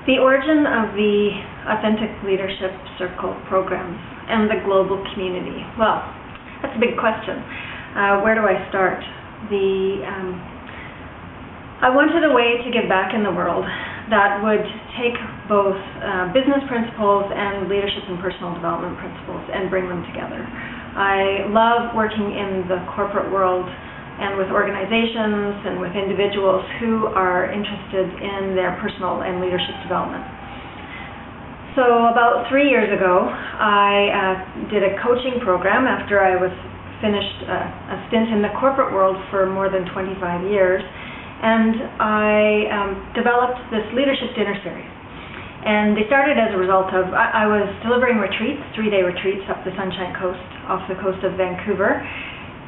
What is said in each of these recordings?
The origin of the Authentic Leadership Circle programs and the global community. Well, that's a big question. Where do I start? I wanted a way to give back in the world that would take both business principles and leadership and personal development principles and bring them together. I love working in the corporate world and with organizations and with individuals who are interested in their personal and leadership development. So about 3 years ago, I did a coaching program after I was finished a stint in the corporate world for more than 25 years, and I developed this leadership dinner series. And they started as a result of, I was delivering retreats, 3-day retreats up the Sunshine Coast, off the coast of Vancouver.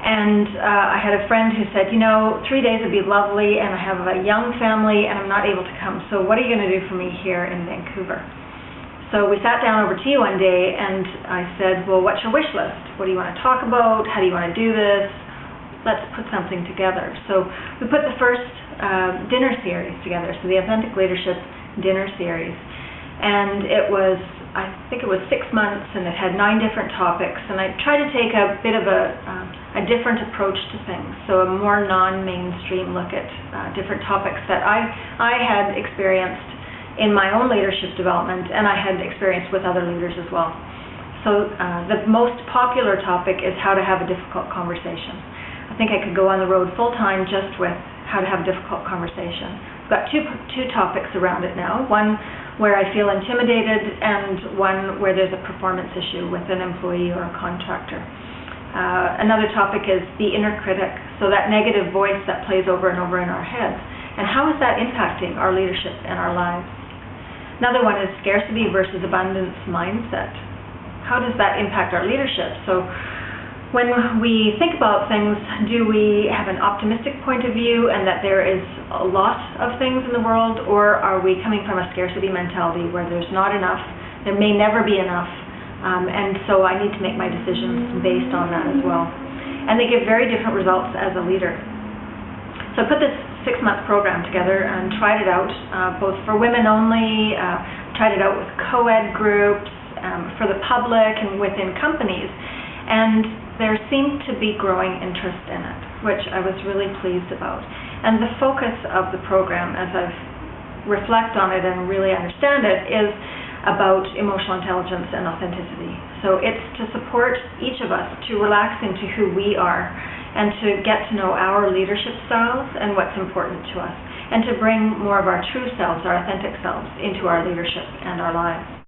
And I had a friend who said, 3 days would be lovely, and I have a young family, and I'm not able to come. So what are you going to do for me here in Vancouver? So we sat down over tea one day, and I said, well, what's your wish list? What do you want to talk about? How do you want to do this? Let's put something together. So we put the first dinner series together, so the Authentic Leadership Dinner Series. And it was, I think it was 6 months, and it had 9 different topics. And I tried to take a bit of a different approach to things, so a more non-mainstream look at different topics that I had experienced in my own leadership development, and I had experience with other leaders as well. So the most popular topic is how to have a difficult conversation. I think I could go on the road full-time just with how to have a difficult conversation. I've got two topics around it now, one where I feel intimidated and one where there's a performance issue with an employee or a contractor. Another topic is the inner critic, so that negative voice that plays over and over in our heads, and how is that impacting our leadership and our lives. Another one is scarcity versus abundance mindset. How does that impact our leadership? So when we think about things, do we have an optimistic point of view and that there is a lot of things in the world, or are we coming from a scarcity mentality where there's not enough, there may never be enough, and so I need to make my decisions based on that as well. And they give very different results as a leader. So I put this 6-month program together and tried it out, both for women only, tried it out with co-ed groups, for the public and within companies, and there seemed to be growing interest in it, which I was really pleased about. And the focus of the program, as I reflect on it and really understand it, is about emotional intelligence and authenticity. So it's to support each of us to relax into who we are and to get to know our leadership styles and what's important to us, and to bring more of our true selves, our authentic selves, into our leadership and our lives.